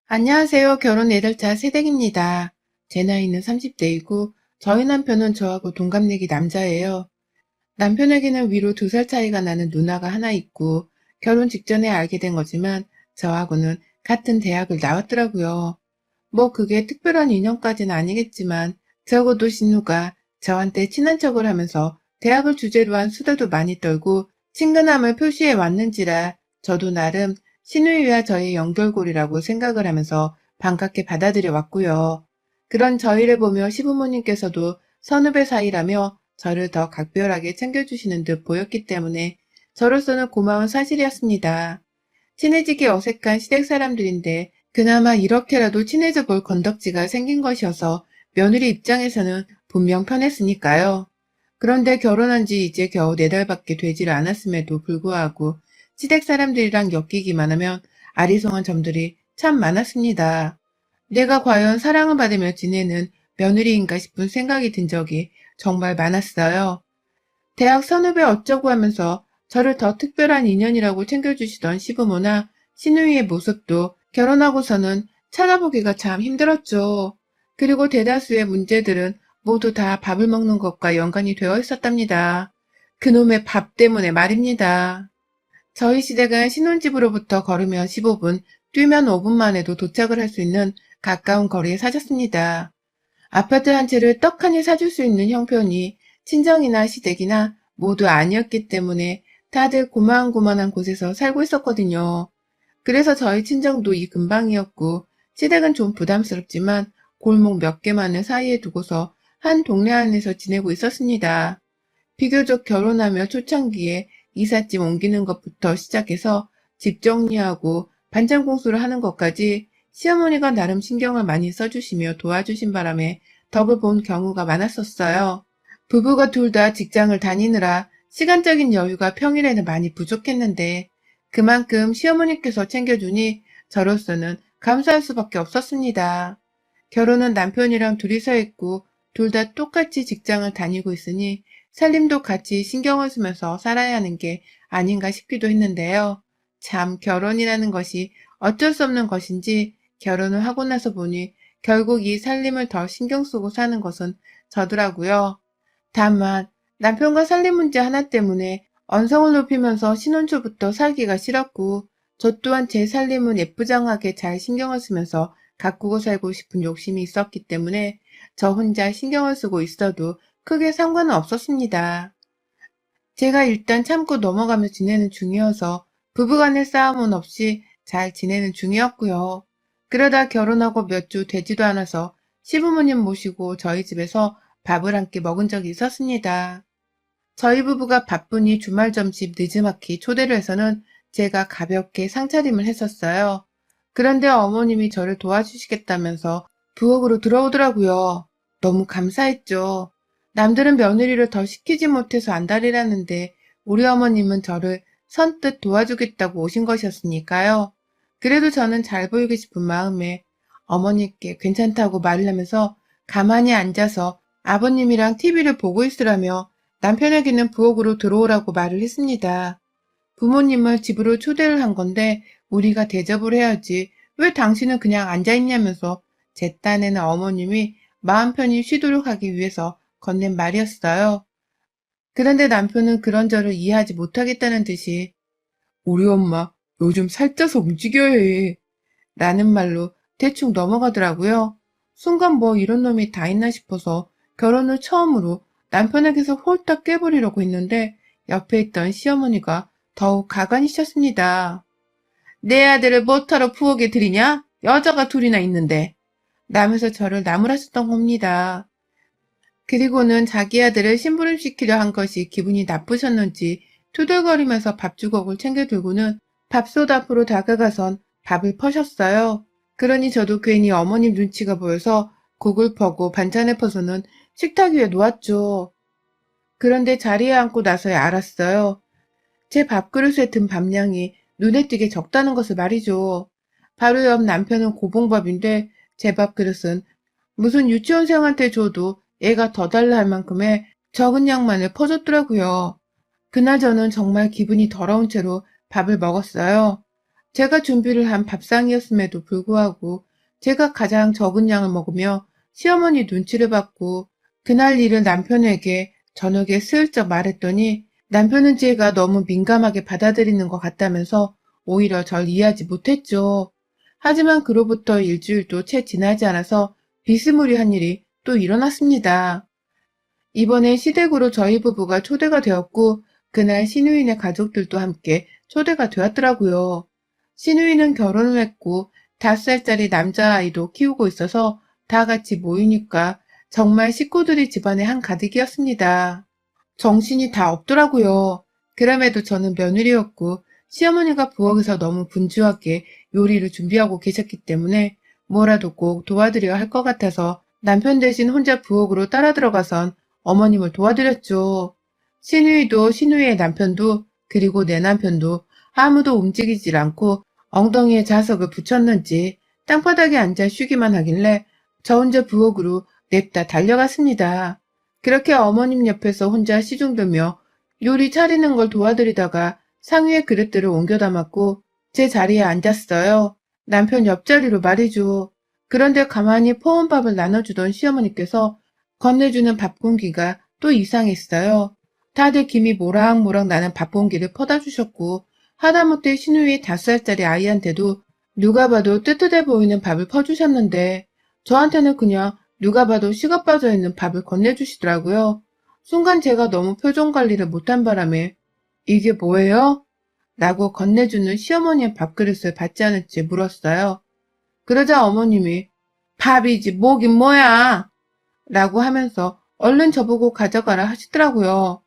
안녕하세요. 결혼 8달 새댁입니다. 제 나이는 30대이고 저희 남편은 저하고 동갑내기 남자예요. 남편에게는 위로 2살 차이가 나는 누나가 하나 있고 결혼 직전에 알게 된 거지만 저하고는 같은 대학을 나왔더라고요. 뭐 그게 특별한 인연까지는 아니겠지만 적어도 신우가 저한테 친한 척을 하면서 대학을 주제로 한 수다도 많이 떨고 친근함을 표시해 왔는지라 저도 나름 신우이와 저의 연결고리라고 생각을 하면서 반갑게 받아들여 왔고요. 그런 저희를 보며 시부모님께서도 선후배 사이라며 저를 더 각별하게 챙겨주시는 듯 보였기 때문에 저로서는 고마운 사실이었습니다. 친해지기 어색한 시댁 사람들인데 그나마 이렇게라도 친해져 볼 건덕지가 생긴 것이어서 며느리 입장에서는 분명 편했으니까요. 그런데 결혼한 지 이제 겨우 4달밖에 되질 않았음에도 불구하고 시댁 사람들이랑 엮이기만 하면 아리송한 점들이 참 많았습니다. 내가 과연 사랑을 받으며 지내는 며느리인가 싶은 생각이 든 적이 정말 많았어요. 대학 선후배 어쩌고 하면서 저를 더 특별한 인연이라고 챙겨주시던 시부모나 시누이의 모습도 결혼하고서는 찾아보기가 참 힘들었죠. 그리고 대다수의 문제들은 모두 다 밥을 먹는 것과 연관이 되어 있었답니다. 그놈의 밥 때문에 말입니다. 저희 시댁은 신혼집으로부터 걸으면 15분, 뛰면 5분 만에도 도착을 할 수 있는 가까운 거리에 사셨습니다. 아파트 한 채를 떡하니 사줄 수 있는 형편이 친정이나 시댁이나 모두 아니었기 때문에 다들 고만고만한 곳에서 살고 있었거든요. 그래서 저희 친정도 이 근방이었고 시댁은 좀 부담스럽지만 골목 몇 개만을 사이에 두고서 한 동네 안에서 지내고 있었습니다. 비교적 결혼하며 초창기에 이삿짐 옮기는 것부터 시작해서 집 정리하고 반찬 공수를 하는 것까지 시어머니가 나름 신경을 많이 써주시며 도와주신 바람에 덕을 본 경우가 많았었어요. 부부가 둘 다 직장을 다니느라 시간적인 여유가 평일에는 많이 부족했는데 그만큼 시어머니께서 챙겨주니 저로서는 감사할 수밖에 없었습니다. 결혼은 남편이랑 둘이서 했고 둘 다 똑같이 직장을 다니고 있으니 살림도 같이 신경을 쓰면서 살아야 하는 게 아닌가 싶기도 했는데요. 참 결혼이라는 것이 어쩔 수 없는 것인지 결혼을 하고 나서 보니 결국 이 살림을 더 신경 쓰고 사는 것은 저더라고요. 다만 남편과 살림 문제 하나 때문에 언성을 높이면서 신혼 초부터 살기가 싫었고 저 또한 제 살림은 예쁘장하게 잘 신경을 쓰면서 가꾸고 살고 싶은 욕심이 있었기 때문에 저 혼자 신경을 쓰고 있어도 크게 상관은 없었습니다. 제가 일단 참고 넘어가며 지내는 중이어서 부부간의 싸움은 없이 잘 지내는 중이었고요. 그러다 결혼하고 몇 주 되지도 않아서 시부모님 모시고 저희 집에서 밥을 함께 먹은 적이 있었습니다. 저희 부부가 바쁘니 주말 점심 늦지막히 초대를 해서는 제가 가볍게 상차림을 했었어요. 그런데 어머님이 저를 도와주시겠다면서 부엌으로 들어오더라고요. 너무 감사했죠. 남들은 며느리를 더 시키지 못해서 안달이라는데 우리 어머님은 저를 선뜻 도와주겠다고 오신 것이었으니까요. 그래도 저는 잘 보이고 싶은 마음에 어머니께 괜찮다고 말을 하면서 가만히 앉아서 아버님이랑 TV를 보고 있으라며 남편에게는 부엌으로 들어오라고 말을 했습니다. 부모님을 집으로 초대를 한 건데 우리가 대접을 해야지 왜 당신은 그냥 앉아있냐면서 제 딴에는 어머님이 마음 편히 쉬도록 하기 위해서 건넨 말이었어요. 그런데 남편은 그런 저를 이해하지 못하겠다는 듯이 우리 엄마 요즘 살쪄서 움직여야 해 라는 말로 대충 넘어가더라고요. 순간 뭐 이런 놈이 다 있나 싶어서 결혼 후 처음으로 남편에게서 홀딱 깨버리려고 했는데 옆에 있던 시어머니가 더욱 가관이셨습니다. 내 아들을 뭐하러 부엌에 들이냐? 여자가 둘이나 있는데. 라면서 저를 나무라셨던 겁니다. 그리고는 자기 아들을 심부름시키려 한 것이 기분이 나쁘셨는지 투덜거리면서 밥주걱을 챙겨들고는 밥솥 앞으로 다가가선 밥을 퍼셨어요. 그러니 저도 괜히 어머님 눈치가 보여서 국을 퍼고 반찬을 퍼서는 식탁 위에 놓았죠. 그런데 자리에 앉고 나서야 알았어요. 제 밥그릇에 든 밥량이 눈에 띄게 적다는 것을 말이죠. 바로 옆 남편은 고봉밥인데 제 밥그릇은 무슨 유치원생한테 줘도 애가 더 달라 할 만큼의 적은 양만을 퍼줬더라고요. 그날 저는 정말 기분이 더러운 채로 밥을 먹었어요. 제가 준비를 한 밥상이었음에도 불구하고 제가 가장 적은 양을 먹으며 시어머니 눈치를 받고 그날 일을 남편에게 저녁에 슬쩍 말했더니 남편은 제가 너무 민감하게 받아들이는 것 같다면서 오히려 절 이해하지 못했죠. 하지만 그로부터 일주일도 채 지나지 않아서 비스무리한 일이 또 일어났습니다. 이번에 시댁으로 저희 부부가 초대가 되었고 그날 신우이네 가족들도 함께 초대가 되었더라고요. 신우이는 결혼을 했고 5살짜리 남자아이도 키우고 있어서 다 같이 모이니까 정말 식구들이 집안에 한가득이었습니다. 정신이 다 없더라고요. 그럼에도 저는 며느리였고 시어머니가 부엌에서 너무 분주하게 요리를 준비하고 계셨기 때문에 뭐라도 꼭 도와드려야 할 것 같아서 남편 대신 혼자 부엌으로 따라 들어가선 어머님을 도와드렸죠. 신우이도 신우이의 남편도 그리고 내 남편도 아무도 움직이질 않고 엉덩이에 자석을 붙였는지 땅바닥에 앉아 쉬기만 하길래 저 혼자 부엌으로 냅다 달려갔습니다. 그렇게 어머님 옆에서 혼자 시중들며 요리 차리는 걸 도와드리다가 상위의 그릇들을 옮겨 담았고 제 자리에 앉았어요. 남편 옆자리로 말이죠. 그런데 가만히 포온밥을 나눠주던 시어머니께서 건네주는 밥 공기가 또 이상했어요. 다들 김이 모락모락 나는 밥 공기를 퍼다 주셨고 하다못해 신우이 5살짜리 아이한테도 누가 봐도 뜨뜻해 보이는 밥을 퍼주셨는데 저한테는 그냥 누가 봐도 식어 빠져 있는 밥을 건네주시더라고요. 순간 제가 너무 표정 관리를 못한 바람에 이게 뭐예요? 라고 건네주는 시어머니의 밥그릇을 받지 않은 채 물었어요. 그러자 어머님이 밥이지 뭐긴 뭐야 라고 하면서 얼른 저보고 가져가라 하시더라고요.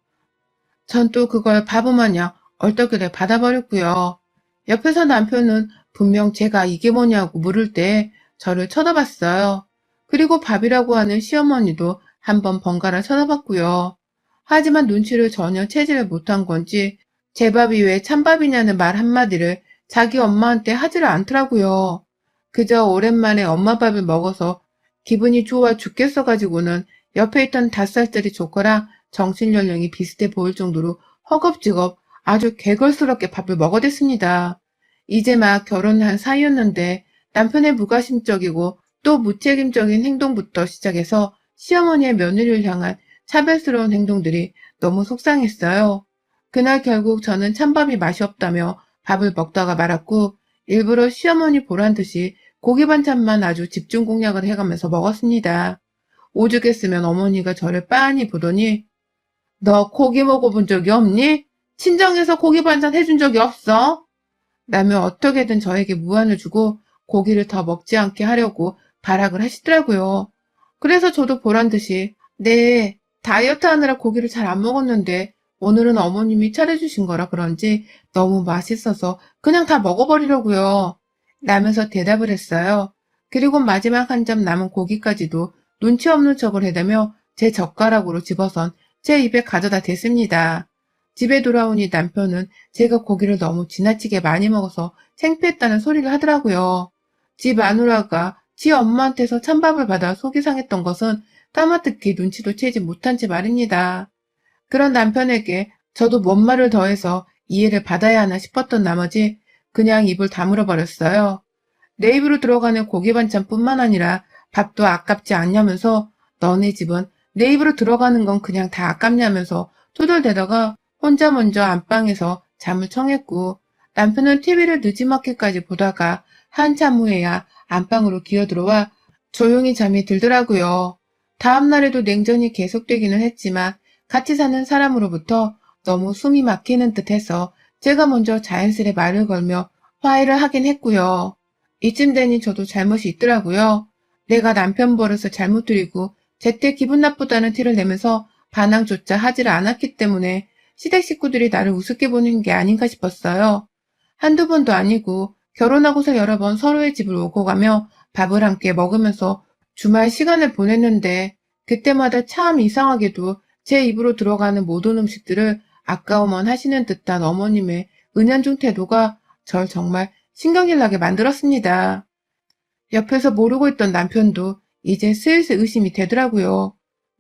전 또 그걸 바보마냥 얼떨결에 받아버렸고요. 옆에서 남편은 분명 제가 이게 뭐냐고 물을 때 저를 쳐다봤어요. 그리고 밥이라고 하는 시어머니도 한번 번갈아 쳐다봤고요. 하지만 눈치를 전혀 채지를 못한 건지 제 밥이 왜 찬밥이냐는 말 한마디를 자기 엄마한테 하지를 않더라고요. 그저 오랜만에 엄마 밥을 먹어서 기분이 좋아 죽겠어가지고는 옆에 있던 5살짜리 조카랑 정신연령이 비슷해 보일 정도로 허겁지겁 아주 개걸스럽게 밥을 먹어댔습니다. 이제 막 결혼한 사이였는데 남편의 무가심적이고 또 무책임적인 행동부터 시작해서 시어머니의 며느리를 향한 차별스러운 행동들이 너무 속상했어요. 그날 결국 저는 찬밥이 맛이 없다며 밥을 먹다가 말았고 일부러 시어머니 보란 듯이 고기 반찬만 아주 집중 공략을 해가면서 먹었습니다. 오죽했으면 어머니가 저를 빤히 보더니 너 고기 먹어본 적이 없니? 친정에서 고기 반찬 해준 적이 없어? 라며 어떻게든 저에게 무안을 주고 고기를 더 먹지 않게 하려고 발악을 하시더라고요. 그래서 저도 보란듯이 네, 다이어트 하느라 고기를 잘 안 먹었는데 오늘은 어머님이 차려주신 거라 그런지 너무 맛있어서 그냥 다 먹어버리려고요. 라면서 대답을 했어요. 그리고 마지막 한 점 남은 고기까지도 눈치 없는 척을 해대며 제 젓가락으로 집어선 제 입에 가져다 댔습니다. 집에 돌아오니 남편은 제가 고기를 너무 지나치게 많이 먹어서 창피했다는 소리를 하더라고요. 집 마누라가 지 엄마한테서 찬밥을 받아 속이 상했던 것은 까마득히 눈치도 채지 못한 채 말입니다. 그런 남편에게 저도 뭔 말을 더해서 이해를 받아야 하나 싶었던 나머지 그냥 입을 다물어 버렸어요. 내 입으로 들어가는 고기 반찬뿐만 아니라 밥도 아깝지 않냐면서 너네 집은 내 입으로 들어가는 건 그냥 다 아깝냐면서 투덜대다가 혼자 먼저 안방에서 잠을 청했고 남편은 TV를 늦지막히까지 보다가 한참 후에야 안방으로 기어들어와 조용히 잠이 들더라고요. 다음날에도 냉전이 계속되기는 했지만 같이 사는 사람으로부터 너무 숨이 막히는 듯해서 제가 먼저 자연스레 말을 걸며 화해를 하긴 했고요. 이쯤 되니 저도 잘못이 있더라고요. 내가 남편 버릇을 잘못 들이고 제때 기분 나쁘다는 티를 내면서 반항조차 하지를 않았기 때문에 시댁 식구들이 나를 우습게 보는 게 아닌가 싶었어요. 한두 번도 아니고 결혼하고서 여러 번 서로의 집을 오고 가며 밥을 함께 먹으면서 주말 시간을 보냈는데 그때마다 참 이상하게도 제 입으로 들어가는 모든 음식들을 아까워만 하시는 듯한 어머님의 은연중 태도가 절 정말 신경질 나게 만들었습니다. 옆에서 모르고 있던 남편도 이제 슬슬 의심이 되더라고요.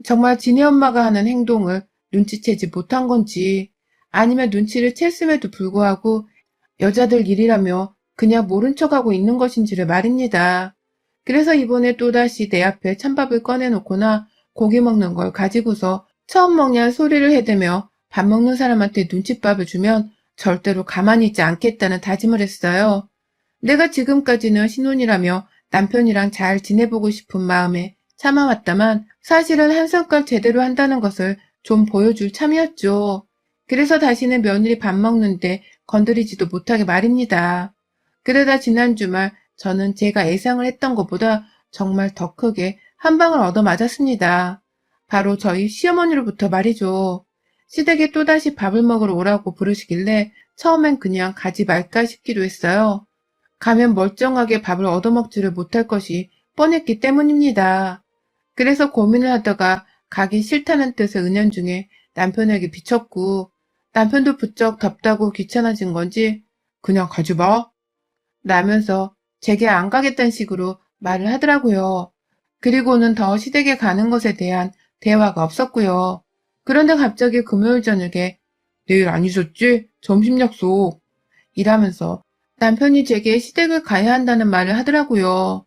정말 지네 엄마가 하는 행동을 눈치채지 못한 건지 아니면 눈치를 챘음에도 불구하고 여자들 일이라며 그냥 모른 척하고 있는 것인지를 말입니다. 그래서 이번에 또다시 내 앞에 찬밥을 꺼내놓거나 고기 먹는 걸 가지고서 처음 먹냐 소리를 해대며 밥 먹는 사람한테 눈칫밥을 주면 절대로 가만히 있지 않겠다는 다짐을 했어요. 내가 지금까지는 신혼이라며 남편이랑 잘 지내보고 싶은 마음에 참아왔다만 사실은 한성깔 제대로 한다는 것을 좀 보여줄 참이었죠. 그래서 다시는 며느리 밥 먹는데 건드리지도 못하게 말입니다. 그러다 지난 주말 저는 제가 예상을 했던 것보다 정말 더 크게 한 방을 얻어맞았습니다. 바로 저희 시어머니로부터 말이죠. 시댁에 또다시 밥을 먹으러 오라고 부르시길래 처음엔 그냥 가지 말까 싶기도 했어요. 가면 멀쩡하게 밥을 얻어먹지를 못할 것이 뻔했기 때문입니다. 그래서 고민을 하다가 가기 싫다는 뜻의 은연중에 남편에게 비쳤고 남편도 부쩍 덥다고 귀찮아진 건지 그냥 가지 마 라면서 제게 안 가겠다는 식으로 말을 하더라고요. 그리고는 더 시댁에 가는 것에 대한 대화가 없었고요. 그런데 갑자기 금요일 저녁에 내일 안 잊었지? 점심 약속 이라면서 남편이 제게 시댁을 가야 한다는 말을 하더라고요.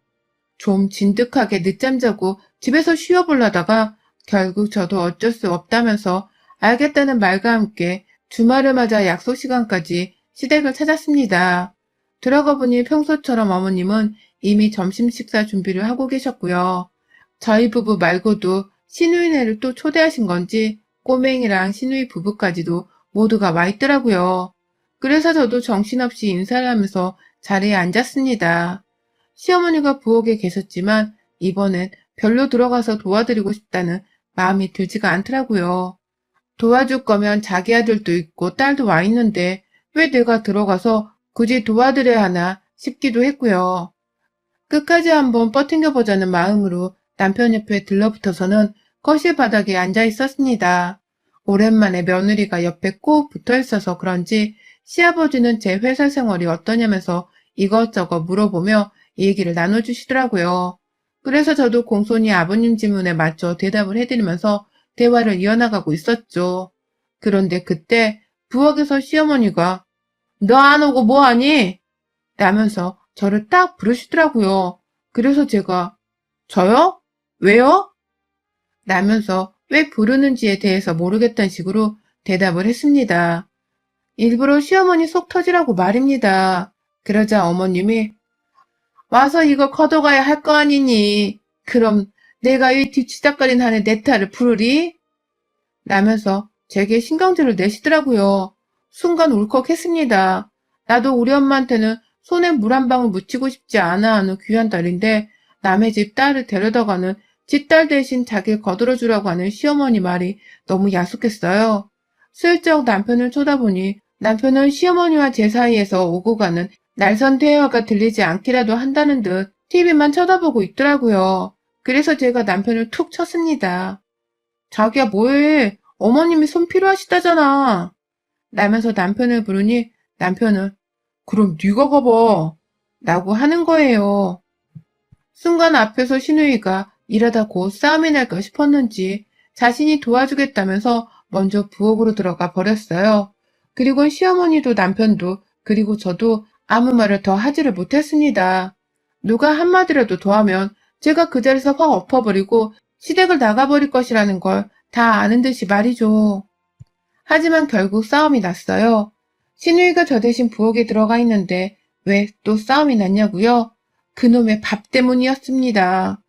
좀 진득하게 늦잠 자고 집에서 쉬어보려다가 결국 저도 어쩔 수 없다면서 알겠다는 말과 함께 주말을 맞아 약속 시간까지 시댁을 찾았습니다. 들어가 보니 평소처럼 어머님은 이미 점심 식사 준비를 하고 계셨고요. 저희 부부 말고도 시누이네를 또 초대하신 건지 꼬맹이랑 시누이 부부까지도 모두가 와 있더라고요. 그래서 저도 정신없이 인사를 하면서 자리에 앉았습니다. 시어머니가 부엌에 계셨지만 이번엔 별로 들어가서 도와드리고 싶다는 마음이 들지가 않더라고요. 도와줄 거면 자기 아들도 있고 딸도 와 있는데 왜 내가 들어가서 굳이 도와드려야 하나 싶기도 했고요. 끝까지 한번 버팅겨보자는 마음으로 남편 옆에 들러붙어서는 거실 바닥에 앉아 있었습니다. 오랜만에 며느리가 옆에 꼭 붙어 있어서 그런지 시아버지는 제 회사 생활이 어떠냐면서 이것저것 물어보며 얘기를 나눠주시더라고요. 그래서 저도 공손히 아버님 질문에 맞춰 대답을 해드리면서 대화를 이어나가고 있었죠. 그런데 그때 부엌에서 시어머니가 너 안 오고 뭐하니? 라면서 저를 딱 부르시더라고요. 그래서 제가 저요? 왜요? 라면서 왜 부르는지에 대해서 모르겠다는 식으로 대답을 했습니다. 일부러 시어머니 속 터지라고 말입니다. 그러자 어머님이 와서 이거 걷어가야 할 거 아니니. 그럼 내가 이 뒤치다거린 한에 내 탈을 부르리? 라면서 제게 신경질을 내시더라고요. 순간 울컥했습니다. 나도 우리 엄마한테는 손에 물 한 방울 묻히고 싶지 않아 하는 귀한 딸인데 남의 집 딸을 데려다가는 지 딸 대신 자기를 거들어주라고 하는 시어머니 말이 너무 야속했어요. 슬쩍 남편을 쳐다보니 남편은 시어머니와 제 사이에서 오고 가는 날선 대화가 들리지 않기라도 한다는 듯 TV만 쳐다보고 있더라고요. 그래서 제가 남편을 툭 쳤습니다. 자기야 뭐해? 어머님이 손 필요하시다잖아. 라면서 남편을 부르니 남편은 그럼 네가 가봐 라고 하는 거예요. 순간 앞에서 시누이가 이러다 곧 싸움이 날까 싶었는지 자신이 도와주겠다면서 먼저 부엌으로 들어가 버렸어요. 그리고 시어머니도 남편도 그리고 저도 아무 말을 더 하지를 못했습니다. 누가 한마디라도 더 하면 제가 그 자리에서 확 엎어버리고 시댁을 나가버릴 것이라는 걸 다 아는 듯이 말이죠. 하지만 결국 싸움이 났어요. 시누이가 저 대신 부엌에 들어가 있는데 왜 또 싸움이 났냐고요? 그놈의 밥 때문이었습니다.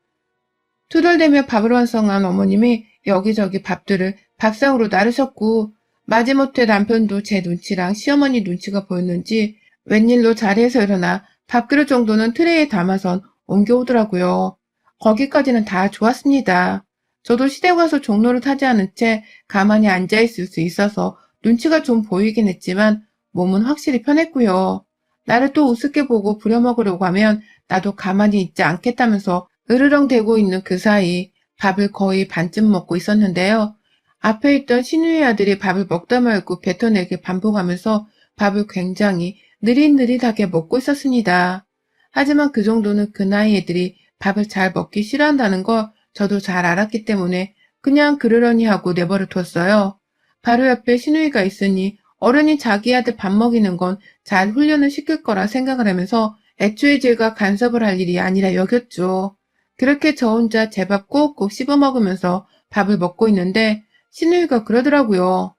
투덜대며 밥을 완성한 어머님이 여기저기 밥들을 밥상으로 나르셨고 마지못해 남편도 제 눈치랑 시어머니 눈치가 보였는지 웬일로 자리에서 일어나 밥그릇 정도는 트레이에 담아선 옮겨오더라고요. 거기까지는 다 좋았습니다. 저도 시댁 와서 종로를 타지 않은 채 가만히 앉아있을 수 있어서 눈치가 좀 보이긴 했지만 몸은 확실히 편했고요. 나를 또 우습게 보고 부려먹으려고 하면 나도 가만히 있지 않겠다면서 으르렁대고 있는 그 사이 밥을 거의 반쯤 먹고 있었는데요. 앞에 있던 시누이 아들이 밥을 먹다 말고 뱉어내게 반복하면서 밥을 굉장히 느릿느릿하게 먹고 있었습니다. 하지만 그 정도는 그 나이 애들이 밥을 잘 먹기 싫어한다는 걸 저도 잘 알았기 때문에 그냥 그러려니 하고 내버려 뒀어요. 바로 옆에 시누이가 있으니 어른이 자기 아들 밥 먹이는 건 잘 훈련을 시킬 거라 생각을 하면서 애초에 제가 간섭을 할 일이 아니라 여겼죠. 그렇게 저 혼자 제 밥 꼭꼭 씹어 먹으면서 밥을 먹고 있는데 시누이가 그러더라고요.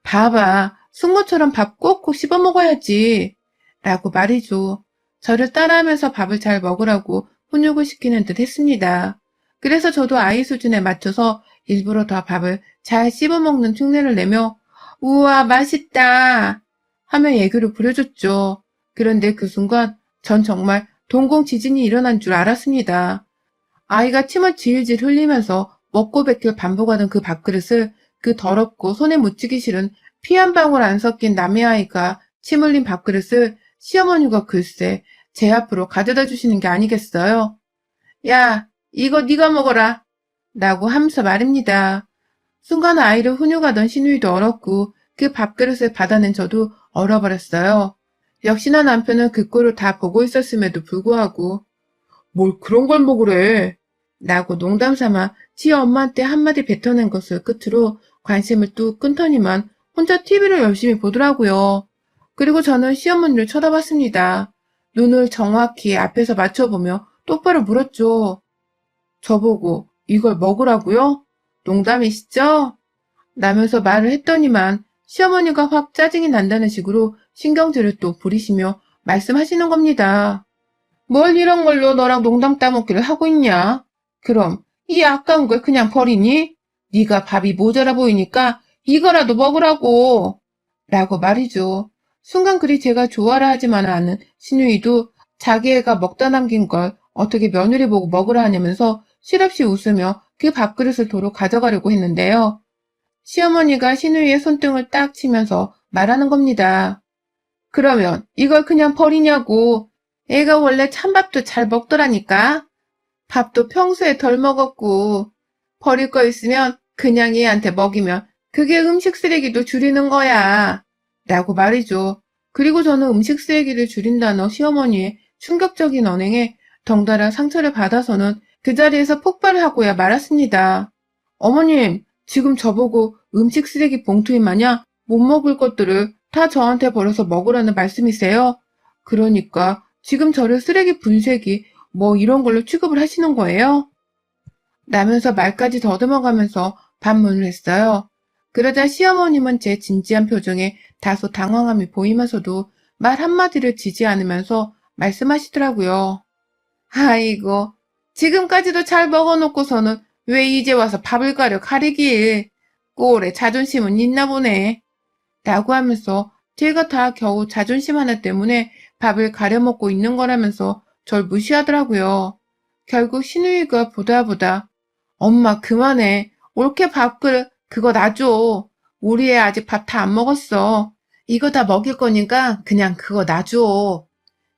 봐봐, 숙모처럼 밥 꼭꼭 씹어 먹어야지. 라고 말이죠. 저를 따라하면서 밥을 잘 먹으라고 훈육을 시키는 듯 했습니다. 그래서 저도 아이 수준에 맞춰서 일부러 더 밥을 잘 씹어 먹는 흉내를 내며 우와, 맛있다 하며 애교를 부려줬죠. 그런데 그 순간 전 정말 동공 지진이 일어난 줄 알았습니다. 아이가 침을 질질 흘리면서 먹고 뱉길 반복하던 그 밥그릇을 그 더럽고 손에 묻히기 싫은 피 한 방울 안 섞인 남의 아이가 침 흘린 밥그릇을 시어머니가 글쎄 제 앞으로 가져다 주시는 게 아니겠어요? 야, 이거 네가 먹어라. 라고 하면서 말입니다. 순간 아이를 훈육하던 시누이도 얼었고 그 밥그릇을 받아낸 저도 얼어버렸어요. 역시나 남편은 그 꼴을 다 보고 있었음에도 불구하고 뭘 그런 걸 먹으래. 라고 농담삼아 지 엄마한테 한마디 뱉어낸 것을 끝으로 관심을 뚝 끊더니만 혼자 TV를 열심히 보더라고요. 그리고 저는 시어머니를 쳐다봤습니다. 눈을 정확히 앞에서 맞춰보며 똑바로 물었죠. 저보고 이걸 먹으라고요? 농담이시죠? 라면서 말을 했더니만 시어머니가 확 짜증이 난다는 식으로 신경질을 또 부리시며 말씀하시는 겁니다. 뭘 이런 걸로 너랑 농담 따먹기를 하고 있냐? 그럼 이 아까운 걸 그냥 버리니? 네가 밥이 모자라 보이니까 이거라도 먹으라고. 라고 말이죠. 순간 그리 제가 좋아라 하지만 않은 시누이도 자기 애가 먹다 남긴 걸 어떻게 며느리 보고 먹으라 하냐면서 실없이 웃으며 그 밥그릇을 도로 가져가려고 했는데요. 시어머니가 시누이의 손등을 딱 치면서 말하는 겁니다. 그러면 이걸 그냥 버리냐고. 애가 원래 찬밥도 잘 먹더라니까. 밥도 평소에 덜 먹었고 버릴 거 있으면 그냥 얘한테 먹이면 그게 음식 쓰레기도 줄이는 거야. 라고 말이죠. 그리고 저는 음식 쓰레기를 줄인다는 시어머니의 충격적인 언행에 덩달아 상처를 받아서는 그 자리에서 폭발을 하고야 말았습니다. 어머님, 지금 저보고 음식 쓰레기 봉투에 마냥 못 먹을 것들을 다 저한테 버려서 먹으라는 말씀이세요? 그러니까 지금 저를 쓰레기 분쇄기 뭐 이런 걸로 취급을 하시는 거예요? 라면서 말까지 더듬어가면서 반문을 했어요. 그러자 시어머님은 제 진지한 표정에 다소 당황함이 보이면서도 말 한마디를 지지 않으면서 말씀하시더라고요. 아이고, 지금까지도 잘 먹어놓고서는 왜 이제 와서 밥을 가리길. 꼴에 자존심은 있나 보네. 라고 하면서 제가 다 겨우 자존심 하나 때문에 밥을 가려먹고 있는 거라면서 절 무시하더라고요. 결국 시누이가 보다 엄마 그만해. 옳게 밥그릇 그거 놔줘. 우리 애 아직 밥 다 안 먹었어. 이거 다 먹일 거니까 그냥 그거 놔줘.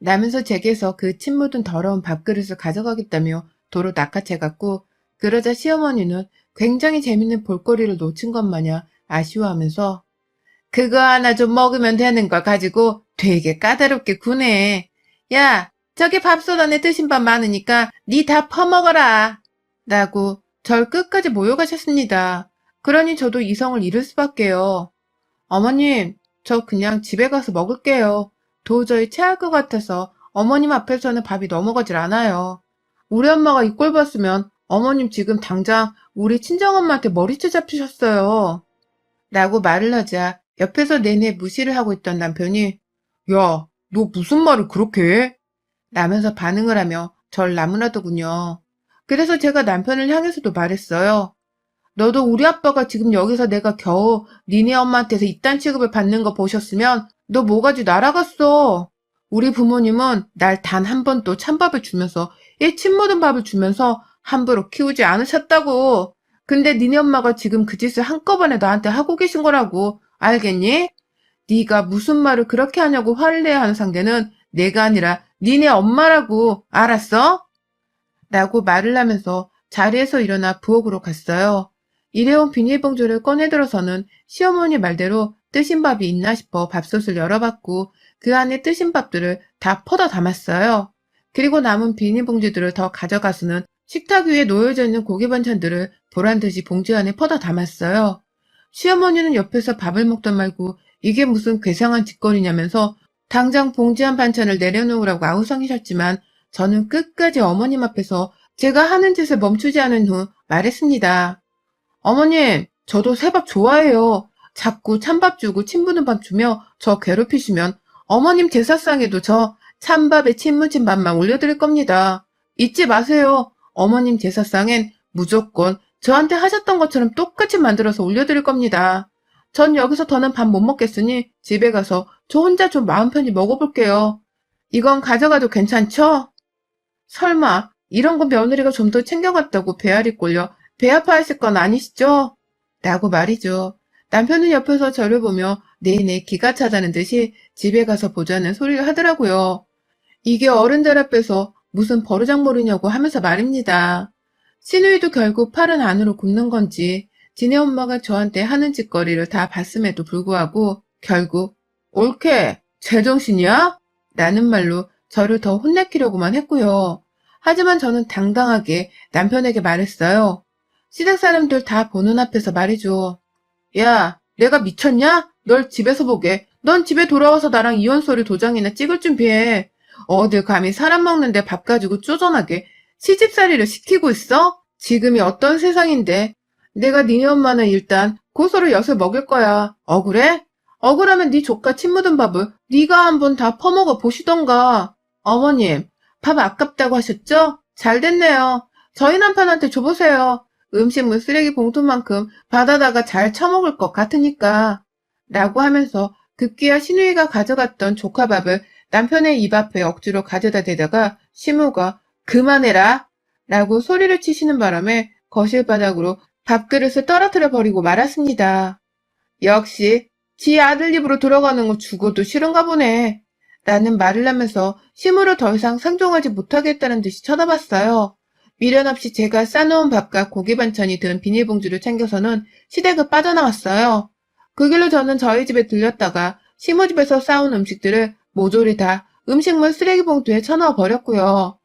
라면서 제게서 그 침 묻은 더러운 밥그릇을 가져가겠다며 도로 낚아채갔고 그러자 시어머니는 굉장히 재밌는 볼거리를 놓친 것 마냥 아쉬워하면서 그거 하나 좀 먹으면 되는 걸 가지고 되게 까다롭게 구네. 야, 저기 밥솥 안에 드신 밥 많으니까 니 다 퍼먹어라. 라고 절 끝까지 모욕하셨습니다. 그러니 저도 이성을 잃을 수밖에요. 어머님, 저 그냥 집에 가서 먹을게요. 도저히 체할 것 같아서 어머님 앞에서는 밥이 넘어가질 않아요. 우리 엄마가 이 꼴 봤으면 어머님 지금 당장 우리 친정엄마한테 머리채 잡히셨어요. 라고 말을 하자 옆에서 내내 무시를 하고 있던 남편이 야, 너 무슨 말을 그렇게 해? 라면서 반응을 하며 절 나무라더군요. 그래서 제가 남편을 향해서도 말했어요. 너도 우리 아빠가 지금 여기서 내가 겨우 니네 엄마한테서 이딴 취급을 받는 거 보셨으면 너 뭐가지 날아갔어. 우리 부모님은 날 단 한 번도 찬밥을 주면서 침 묻은 밥을 주면서 함부로 키우지 않으셨다고. 근데 니네 엄마가 지금 그 짓을 한꺼번에 나한테 하고 계신 거라고. 알겠니? 네가 무슨 말을 그렇게 하냐고 화를 내야 하는 상대는 내가 아니라 니네 엄마라고. 알았어? 라고 말을 하면서 자리에서 일어나 부엌으로 갔어요. 일회용 비닐봉지를 꺼내들어서는 시어머니 말대로 뜨신 밥이 있나 싶어 밥솥을 열어봤고 그 안에 뜨신 밥들을 다 퍼다 담았어요. 그리고 남은 비닐봉지들을 더 가져가서는 식탁 위에 놓여져 있는 고기 반찬들을 보란듯이 봉지 안에 퍼다 담았어요. 시어머니는 옆에서 밥을 먹다 말고 이게 무슨 괴상한 짓거리냐면서 당장 봉지 한 반찬을 내려놓으라고 아우성이셨지만 저는 끝까지 어머님 앞에서 제가 하는 짓을 멈추지 않은 후 말했습니다. 어머님, 저도 새밥 좋아해요. 자꾸 찬밥 주고 침 부는 밥 주며 저 괴롭히시면 어머님 제사상에도 저 찬밥에 침 묻힌 밥만 올려드릴 겁니다. 잊지 마세요. 어머님 제사상엔 무조건 저한테 하셨던 것처럼 똑같이 만들어서 올려드릴 겁니다. 전 여기서 더는 밥 못 먹겠으니 집에 가서 저 혼자 좀 마음 편히 먹어볼게요. 이건 가져가도 괜찮죠? 설마 이런 거 며느리가 좀 더 챙겨갔다고 배알이 꼴려 배 아파하실 건 아니시죠? 라고 말이죠. 남편은 옆에서 저를 보며 내내 기가 차다는 듯이 집에 가서 보자는 소리를 하더라고요. 이게 어른들 앞에서 무슨 버르장머리냐고 하면서 말입니다. 시누이도 결국 팔은 안으로 굽는 건지 지네 엄마가 저한테 하는 짓거리를 다 봤음에도 불구하고 결국 옳게 제정신이야? 라는 말로 저를 더 혼내키려고만 했고요. 하지만 저는 당당하게 남편에게 말했어요. 시댁 사람들 다 보는 앞에서 말이죠. 야, 내가 미쳤냐? 널 집에서 보게. 넌 집에 돌아와서 나랑 이혼서류 도장이나 찍을 준비해. 어딜 감히 사람 먹는데 밥 가지고 쪼잔하게 시집살이를 시키고 있어? 지금이 어떤 세상인데. 내가 니네 엄마는 일단 고소를 엿을 먹일 거야. 억울해? 억울하면 네 조카 침 묻은 밥을 네가 한번 다 퍼먹어 보시던가. 어머님, 밥 아깝다고 하셨죠? 잘 됐네요. 저희 남편한테 줘보세요. 음식물 쓰레기 봉투만큼 받아다가 잘 처먹을 것 같으니까. 라고 하면서 급기야 시누이가 가져갔던 조카밥을 남편의 입 앞에 억지로 가져다 대다가 시무가 그만해라 라고 소리를 치시는 바람에 거실 바닥으로 밥그릇을 떨어뜨려 버리고 말았습니다. 역시 지 아들 입으로 들어가는 거 죽어도 싫은가 보네. 라는 말을 하면서 시무를 더 이상 상종하지 못하겠다는 듯이 쳐다봤어요. 미련 없이 제가 싸놓은 밥과 고기 반찬이 든 비닐봉지를 챙겨서는 시댁을 빠져나왔어요. 그 길로 저는 저희 집에 들렸다가 시무집에서 싸온 음식들을 모조리 다 음식물 쓰레기 봉투에 쳐넣어 버렸고요.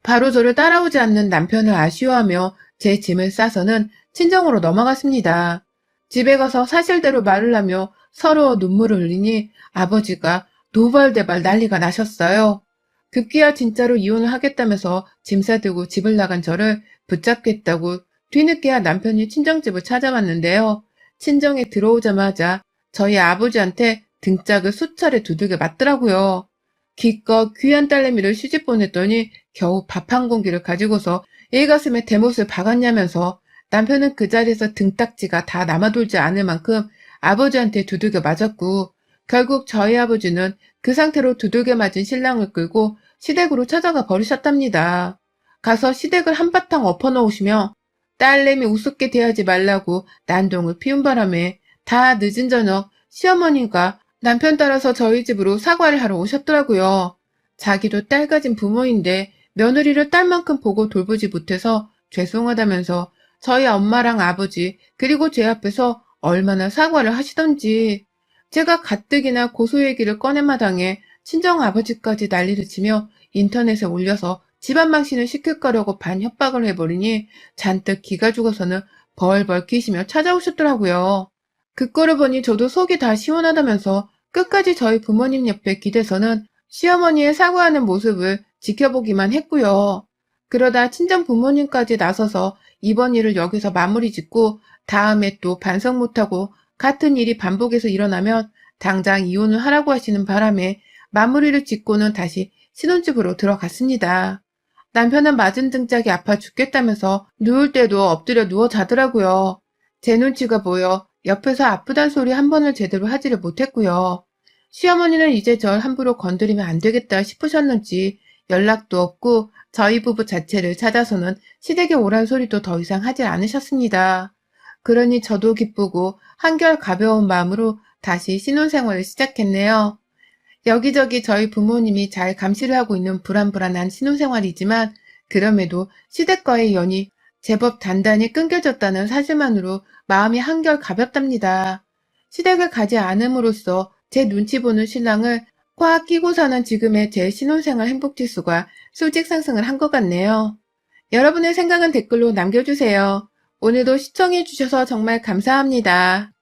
바로 저를 따라오지 않는 남편을 아쉬워하며 제 짐을 싸서는 친정으로 넘어갔습니다. 집에 가서 사실대로 말을 하며 서로 눈물을 흘리니 아버지가 노발대발 난리가 나셨어요. 급기야 진짜로 이혼을 하겠다면서 짐 싸들고 집을 나간 저를 붙잡겠다고 뒤늦게야 남편이 친정집을 찾아왔는데요. 친정에 들어오자마자 저희 아버지한테 등짝을 수차례 두들겨 맞더라고요. 기껏 귀한 딸내미를 시집 보냈더니 겨우 밥 한 공기를 가지고서 애 가슴에 대못을 박았냐면서 남편은 그 자리에서 등딱지가 다 남아돌지 않을 만큼 아버지한테 두들겨 맞았고 결국 저희 아버지는 그 상태로 두들겨 맞은 신랑을 끌고 시댁으로 찾아가 버리셨답니다. 가서 시댁을 한바탕 엎어놓으시며 딸내미 우습게 대하지 말라고 난동을 피운 바람에 다 늦은 저녁 시어머니가 남편 따라서 저희 집으로 사과를 하러 오셨더라고요. 자기도 딸 가진 부모인데 며느리를 딸만큼 보고 돌보지 못해서 죄송하다면서 저희 엄마랑 아버지 그리고 제 앞에서 얼마나 사과를 하시던지 제가 가뜩이나 고소 얘기를 꺼낸 마당에 친정아버지까지 난리를 치며 인터넷에 올려서 집안 망신을 시킬 거라고 반협박을 해버리니 잔뜩 기가 죽어서는 벌벌 끼시며 찾아오셨더라고요. 그 꼴을 보니 저도 속이 다 시원하다면서 끝까지 저희 부모님 옆에 기대서는 시어머니의 사과하는 모습을 지켜보기만 했고요. 그러다 친정 부모님까지 나서서 이번 일을 여기서 마무리 짓고 다음에 또 반성 못하고 같은 일이 반복해서 일어나면 당장 이혼을 하라고 하시는 바람에 마무리를 짓고는 다시 신혼집으로 들어갔습니다. 남편은 맞은 등짝이 아파 죽겠다면서 누울 때도 엎드려 누워 자더라고요. 제 눈치가 보여 옆에서 아프단 소리 한 번을 제대로 하지를 못했고요. 시어머니는 이제 절 함부로 건드리면 안 되겠다 싶으셨는지 연락도 없고 저희 부부 자체를 찾아서는 시댁에 오란 소리도 더 이상 하지 않으셨습니다. 그러니 저도 기쁘고 한결 가벼운 마음으로 다시 신혼생활을 시작했네요. 여기저기 저희 부모님이 잘 감시를 하고 있는 불안불안한 신혼생활이지만 그럼에도 시댁과의 연이 제법 단단히 끊겨졌다는 사실만으로 마음이 한결 가볍답니다. 시댁을 가지 않음으로써 제 눈치 보는 신랑을 꽉 끼고 사는 지금의 제 신혼생활 행복지수가 수직 상승을 한 것 같네요. 여러분의 생각은 댓글로 남겨주세요. 오늘도 시청해주셔서 정말 감사합니다.